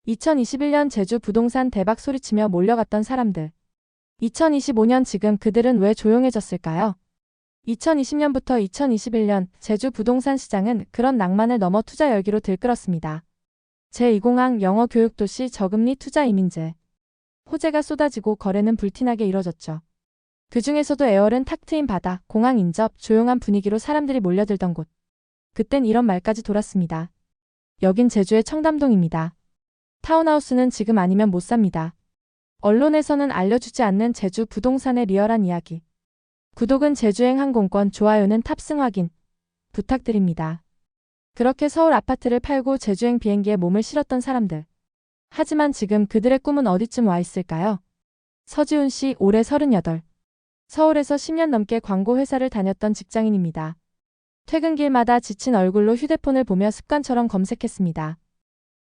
2021년 제주 부동산 대박 소리치며 몰려갔던 사람들. 2025년 지금 그들은 왜 조용해졌을까요? 2020년부터 2021년 제주 부동산 시장은 그런 낭만을 넘어 투자 열기로 들끓었습니다. 제2공항 영어 교육도시 저금리 투자 이민재. 호재가 쏟아지고 거래는 불티나게 이뤄졌죠. 그 중에서도 에월은 탁 트인 바다, 공항 인접, 조용한 분위기로 사람들이 몰려들던 곳. 그땐 이런 말까지 돌았습니다. 여긴 제주의 청담동입니다. 타운하우스는 지금 아니면 못 삽니다. 언론에서는 알려주지 않는 제주 부동산의 리얼한 이야기. 구독은 제주행 항공권, 좋아요는 탑승 확인 부탁드립니다. 그렇게 서울 아파트를 팔고 제주행 비행기에 몸을 실었던 사람들. 하지만 지금 그들의 꿈은 어디쯤 와 있을까요? 서지훈 씨, 올해 38. 서울에서 10년 넘게 광고 회사를 다녔던 직장인입니다. 퇴근길마다 지친 얼굴로 휴대폰을 보며 습관처럼 검색했습니다.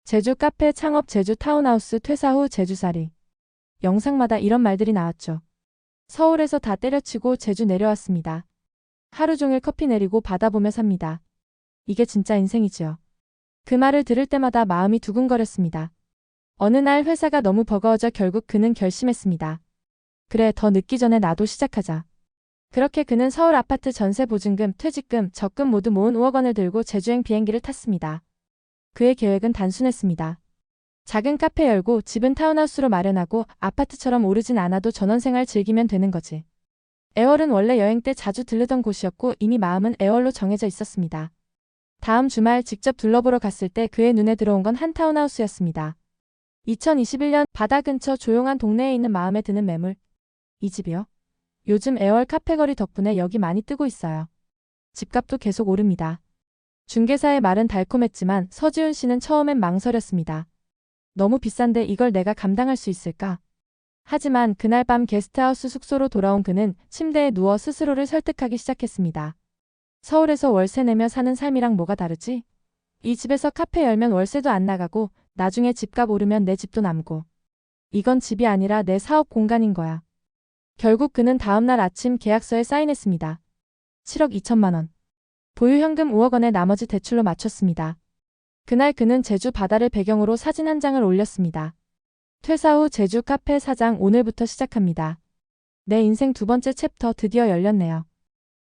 제주 카페 창업, 제주 타운하우스 퇴사 후 제주살이. 영상마다 이런 말들이 나왔죠. 서울에서 다 때려치고 제주 내려왔습니다. 하루 종일 커피 내리고 바다 보며 삽니다. 이게 진짜 인생이지요. 그 말을 들을 때마다 마음이 두근거렸습니다. 어느 날 회사가 너무 버거워져 결국 그는 결심했습니다. 그래, 더 늦기 전에 나도 시작하자. 그렇게 그는 서울 아파트 전세 보증금, 퇴직금, 적금 모두 모은 5억 원을 들고 제주행 비행기를 탔습니다. 그의 계획은 단순했습니다. 작은 카페 열고 집은 타운하우스로 마련하고 아파트처럼 오르진 않아도 전원생활 즐기면 되는 거지. 에월은 원래 여행 때 자주 들르던 곳이었고 이미 마음은 에월로 정해져 있었습니다. 다음 주말 직접 둘러보러 갔을 때 그의 눈에 들어온 건 한 타운하우스였습니다. 2021년 바다 근처 조용한 동네에 있는 마음에 드는 매물. 이 집이요? 요즘 에월 카페거리 덕분에 여기 많이 뜨고 있어요. 집값도 계속 오릅니다. 중개사의 말은 달콤했지만 서지훈 씨는 처음엔 망설였습니다. 너무 비싼데 이걸 내가 감당할 수 있을까? 하지만 그날 밤 게스트하우스 숙소로 돌아온 그는 침대에 누워 스스로를 설득하기 시작했습니다. 서울에서 월세 내며 사는 삶이랑 뭐가 다르지? 이 집에서 카페 열면 월세도 안 나가고 나중에 집값 오르면 내 집도 남고. 이건 집이 아니라 내 사업 공간인 거야. 결국 그는 다음날 아침 계약서에 사인했습니다. 7억 2천만 원. 보유 현금 5억 원에 나머지 대출로 맞췄습니다. 그날 그는 제주 바다를 배경으로 사진 한 장을 올렸습니다. 퇴사 후 제주 카페 사장, 오늘부터 시작합니다. 내 인생 두 번째 챕터 드디어 열렸네요.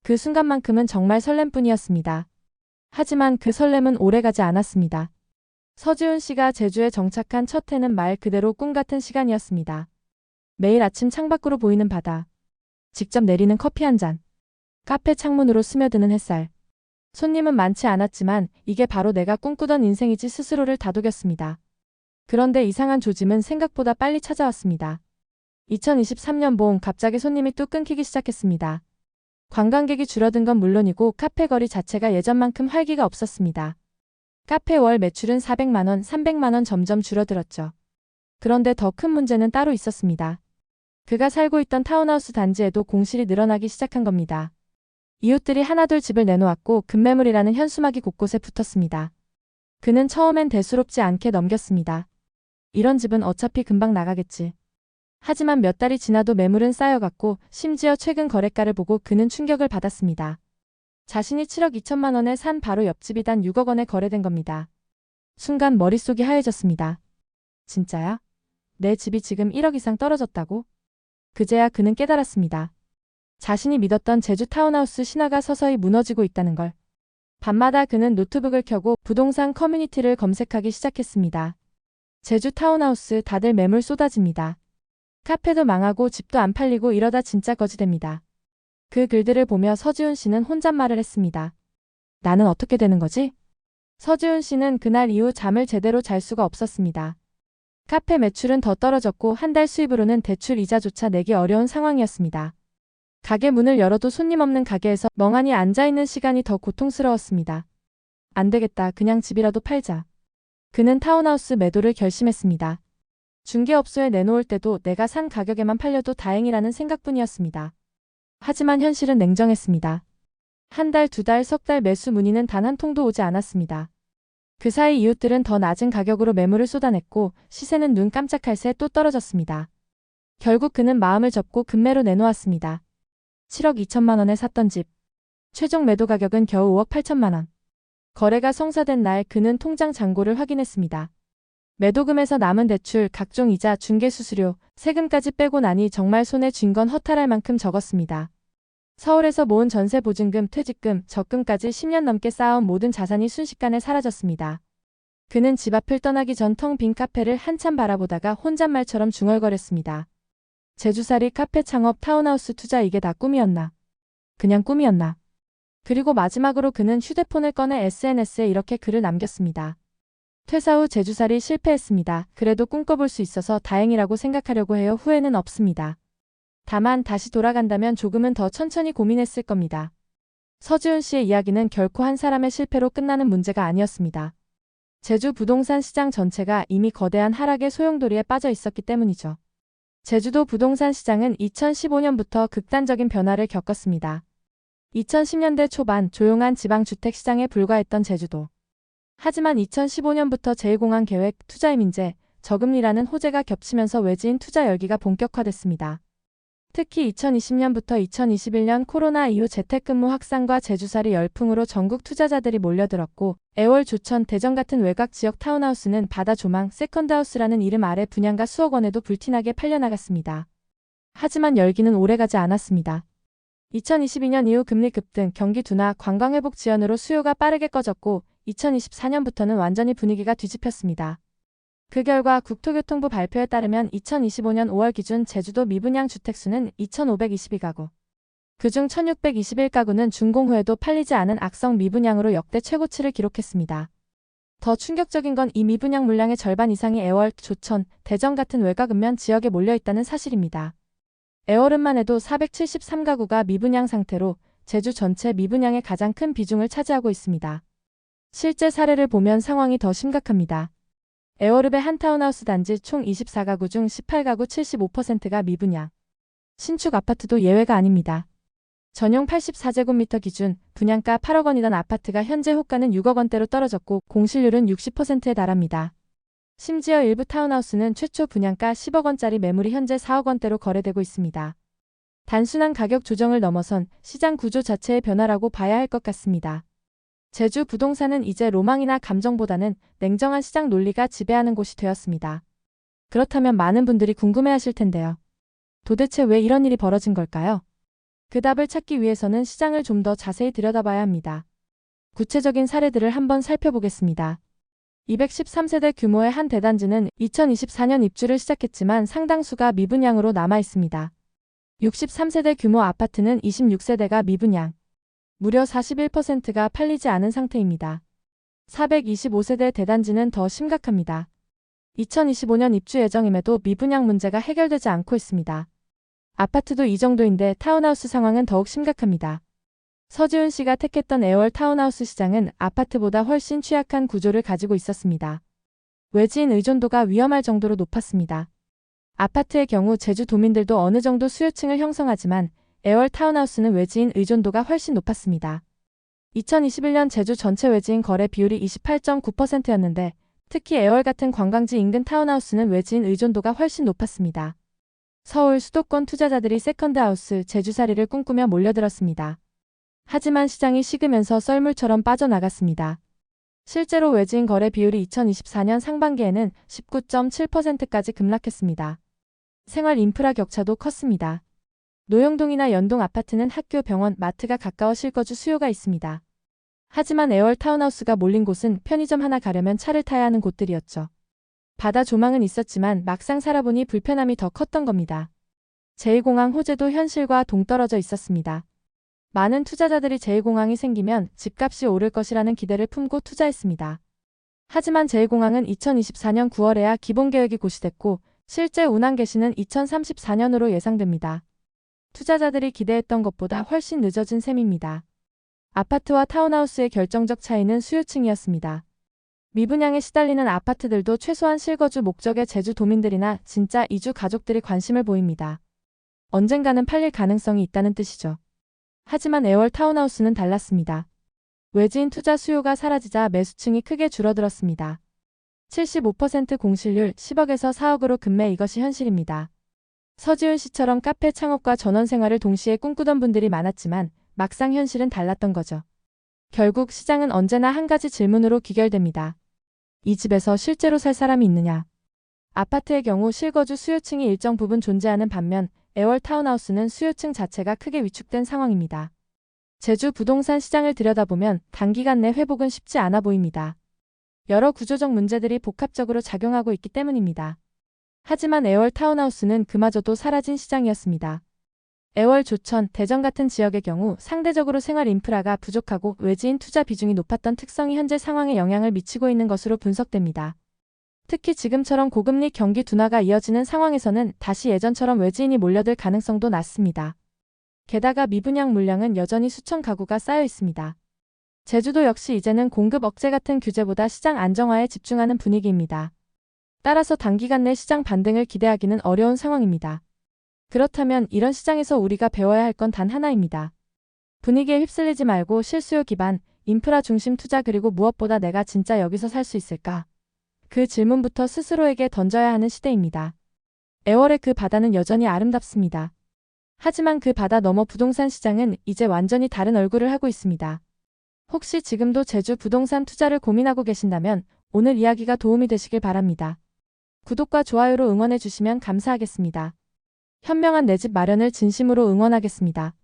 그 순간만큼은 정말 설렘뿐이었습니다. 하지만 그 설렘은 오래가지 않았습니다. 서지훈 씨가 제주에 정착한 첫 해는 말 그대로 꿈 같은 시간이었습니다. 매일 아침 창밖으로 보이는 바다. 직접 내리는 커피 한 잔. 카페 창문으로 스며드는 햇살. 손님은 많지 않았지만 이게 바로 내가 꿈꾸던 인생이지 스스로를 다독였습니다. 그런데 이상한 조짐은 생각보다 빨리 찾아왔습니다. 2023년 봄 갑자기 손님이 뚝 끊기기 시작했습니다. 관광객이 줄어든 건 물론이고 카페 거리 자체가 예전만큼 활기가 없었습니다. 카페 월 매출은 400만 원, 300만 원 점점 줄어들었죠. 그런데 더 큰 문제는 따로 있었습니다. 그가 살고 있던 타운하우스 단지에도 공실이 늘어나기 시작한 겁니다. 이웃들이 하나둘 집을 내놓았고 급매물이라는 현수막이 곳곳에 붙었습니다. 그는 처음엔 대수롭지 않게 넘겼습니다. 이런 집은 어차피 금방 나가겠지. 하지만 몇 달이 지나도 매물은 쌓여갔고 심지어 최근 거래가를 보고 그는 충격을 받았습니다. 자신이 7억 2천만 원에 산 바로 옆집이 단 6억 원에 거래된 겁니다. 순간 머릿속이 하얘졌습니다. 진짜야? 내 집이 지금 1억 이상 떨어졌다고? 그제야 그는 깨달았습니다. 자신이 믿었던 제주 타운하우스 신화가 서서히 무너지고 있다는 걸. 밤마다 그는 노트북을 켜고 부동산 커뮤니티를 검색하기 시작했습니다. 제주 타운하우스 다들 매물 쏟아집니다. 카페도 망하고 집도 안 팔리고 이러다 진짜 거지됩니다. 그 글들을 보며 서지훈 씨는 혼잣말을 했습니다. 나는 어떻게 되는 거지? 서지훈 씨는 그날 이후 잠을 제대로 잘 수가 없었습니다. 카페 매출은 더 떨어졌고 한 달 수입으로는 대출 이자조차 내기 어려운 상황이었습니다. 가게 문을 열어도 손님 없는 가게에서 멍하니 앉아있는 시간이 더 고통스러웠습니다. 안 되겠다, 그냥 집이라도 팔자. 그는 타운하우스 매도를 결심했습니다. 중개업소에 내놓을 때도 내가 산 가격에만 팔려도 다행이라는 생각뿐이었습니다. 하지만 현실은 냉정했습니다. 한 달, 두 달, 석 달 매수 문의는 단 한 통도 오지 않았습니다. 그 사이 이웃들은 더 낮은 가격으로 매물을 쏟아냈고 시세는 눈 깜짝할 새 또 떨어졌습니다. 결국 그는 마음을 접고 급매로 내놓았습니다. 7억 2천만 원에 샀던 집. 최종 매도 가격은 겨우 5억 8천만 원. 거래가 성사된 날 그는 통장 잔고를 확인했습니다. 매도금에서 남은 대출, 각종 이자, 중개수수료, 세금까지 빼고 나니 정말 손에 쥔 건 허탈할 만큼 적었습니다. 서울에서 모은 전세 보증금, 퇴직금, 적금까지 10년 넘게 쌓아온 모든 자산이 순식간에 사라졌습니다. 그는 집 앞을 떠나기 전 텅 빈 카페를 한참 바라보다가 혼잣말처럼 중얼거렸습니다. 제주살이, 카페 창업, 타운하우스 투자, 이게 다 꿈이었나? 그냥 꿈이었나? 그리고 마지막으로 그는 휴대폰을 꺼내 SNS에 이렇게 글을 남겼습니다. 퇴사 후 제주살이 실패했습니다. 그래도 꿈꿔볼 수 있어서 다행이라고 생각하려고 해요. 후회는 없습니다. 다만 다시 돌아간다면 조금은 더 천천히 고민했을 겁니다. 서지훈 씨의 이야기는 결코 한 사람의 실패로 끝나는 문제가 아니었습니다. 제주 부동산 시장 전체가 이미 거대한 하락의 소용돌이에 빠져 있었기 때문이죠. 제주도 부동산 시장은 2015년부터 극단적인 변화를 겪었습니다. 2010년대 초반 조용한 지방주택 시장에 불과했던 제주도. 하지만 2015년부터 제1공항 계획, 투자의 민재, 저금리라는 호재가 겹치면서 외지인 투자 열기가 본격화됐습니다. 특히 2020년부터 2021년 코로나 이후 재택근무 확산과 제주살이 열풍으로 전국 투자자들이 몰려들었고, 애월, 조천, 대전 같은 외곽 지역 타운하우스는 바다 조망, 세컨드하우스라는 이름 아래 분양가 수억 원에도 불티나게 팔려나갔습니다. 하지만 열기는 오래가지 않았습니다. 2022년 이후 금리 급등, 경기 둔화, 관광회복 지연으로 수요가 빠르게 꺼졌고 2024년부터는 완전히 분위기가 뒤집혔습니다. 그 결과 국토교통부 발표에 따르면 2025년 5월 기준 제주도 미분양 주택수는 2,522가구. 그중 1,621가구는 준공 후에도 팔리지 않은 악성 미분양으로 역대 최고치를 기록했습니다. 더 충격적인 건 이 미분양 물량의 절반 이상이 애월, 조천, 대전 같은 외곽 읍면 지역에 몰려있다는 사실입니다. 애월읍만 해도 473가구가 미분양 상태로 제주 전체 미분양의 가장 큰 비중을 차지하고 있습니다. 실제 사례를 보면 상황이 더 심각합니다. 애월읍의 한 타운하우스 단지 총 24가구 중 18가구 75%가 미분양. 신축 아파트도 예외가 아닙니다. 전용 84제곱미터 기준 분양가 8억 원이던 아파트가 현재 호가는 6억 원대로 떨어졌고 공실률은 60%에 달합니다. 심지어 일부 타운하우스는 최초 분양가 10억 원짜리 매물이 현재 4억 원대로 거래되고 있습니다. 단순한 가격 조정을 넘어선 시장 구조 자체의 변화라고 봐야 할 것 같습니다. 제주 부동산은 이제 로망이나 감정보다는 냉정한 시장 논리가 지배하는 곳이 되었습니다. 그렇다면 많은 분들이 궁금해하실 텐데요. 도대체 왜 이런 일이 벌어진 걸까요? 그 답을 찾기 위해서는 시장을 좀 더 자세히 들여다봐야 합니다. 구체적인 사례들을 한번 살펴보겠습니다. 213세대 규모의 한 대단지는 2024년 입주를 시작했지만 상당수가 미분양으로 남아 있습니다. 63세대 규모 아파트는 26세대가 미분양. 무려 41%가 팔리지 않은 상태입니다. 425세대 대단지는 더 심각합니다. 2025년 입주 예정임에도 미분양 문제가 해결되지 않고 있습니다. 아파트도 이 정도인데 타운하우스 상황은 더욱 심각합니다. 서지훈 씨가 택했던 애월 타운하우스 시장은 아파트보다 훨씬 취약한 구조를 가지고 있었습니다. 외지인 의존도가 위험할 정도로 높았습니다. 아파트의 경우 제주도민들도 어느 정도 수요층을 형성하지만 애월 타운하우스는 외지인 의존도가 훨씬 높았습니다. 2021년 제주 전체 외지인 거래 비율이 28.9%였는데 특히 애월 같은 관광지 인근 타운하우스는 외지인 의존도가 훨씬 높았습니다. 서울 수도권 투자자들이 세컨드하우스, 제주살이를 꿈꾸며 몰려들었습니다. 하지만 시장이 식으면서 썰물처럼 빠져나갔습니다. 실제로 외지인 거래 비율이 2024년 상반기에는 19.7%까지 급락했습니다. 생활 인프라 격차도 컸습니다. 노영동이나 연동 아파트는 학교, 병원, 마트가 가까워 실거주 수요가 있습니다. 하지만 애월 타운하우스가 몰린 곳은 편의점 하나 가려면 차를 타야 하는 곳들이었죠. 바다 조망은 있었지만 막상 살아보니 불편함이 더 컸던 겁니다. 제1공항 호재도 현실과 동떨어져 있었습니다. 많은 투자자들이 제1공항이 생기면 집값이 오를 것이라는 기대를 품고 투자했습니다. 하지만 제1공항은 2024년 9월에야 기본계획이 고시됐고 실제 운항 개시는 2034년으로 예상됩니다. 투자자들이 기대했던 것보다 훨씬 늦어진 셈입니다. 아파트와 타운하우스의 결정적 차이는 수요층이었습니다. 미분양에 시달리는 아파트들도 최소한 실거주 목적의 제주도민들이나 진짜 이주 가족들이 관심을 보입니다. 언젠가는 팔릴 가능성이 있다는 뜻이죠. 하지만 애월 타운하우스는 달랐습니다. 외지인 투자 수요가 사라지자 매수층이 크게 줄어들었습니다. 75% 공실률 10억에서 4억으로 급매, 이것이 현실입니다. 서지훈 씨처럼 카페 창업과 전원 생활을 동시에 꿈꾸던 분들이 많았지만 막상 현실은 달랐던 거죠. 결국 시장은 언제나 한 가지 질문으로 귀결됩니다. 이 집에서 실제로 살 사람이 있느냐? 아파트의 경우 실거주 수요층이 일정 부분 존재하는 반면 애월 타운하우스는 수요층 자체가 크게 위축된 상황입니다. 제주 부동산 시장을 들여다보면 단기간 내 회복은 쉽지 않아 보입니다. 여러 구조적 문제들이 복합적으로 작용하고 있기 때문입니다. 하지만 애월 타운하우스는 그마저도 사라진 시장이었습니다. 애월 조천, 대전 같은 지역의 경우 상대적으로 생활 인프라가 부족하고 외지인 투자 비중이 높았던 특성이 현재 상황에 영향을 미치고 있는 것으로 분석됩니다. 특히 지금처럼 고금리 경기 둔화가 이어지는 상황에서는 다시 예전처럼 외지인이 몰려들 가능성도 낮습니다. 게다가 미분양 물량은 여전히 수천 가구가 쌓여 있습니다. 제주도 역시 이제는 공급 억제 같은 규제보다 시장 안정화에 집중하는 분위기입니다. 따라서 단기간 내 시장 반등을 기대하기는 어려운 상황입니다. 그렇다면 이런 시장에서 우리가 배워야 할 건 단 하나입니다. 분위기에 휩쓸리지 말고 실수요 기반, 인프라 중심 투자 그리고 무엇보다 내가 진짜 여기서 살 수 있을까? 그 질문부터 스스로에게 던져야 하는 시대입니다. 애월의 그 바다는 여전히 아름답습니다. 하지만 그 바다 너머 부동산 시장은 이제 완전히 다른 얼굴을 하고 있습니다. 혹시 지금도 제주 부동산 투자를 고민하고 계신다면 오늘 이야기가 도움이 되시길 바랍니다. 구독과 좋아요로 응원해 주시면 감사하겠습니다. 현명한 내 집 마련을 진심으로 응원하겠습니다.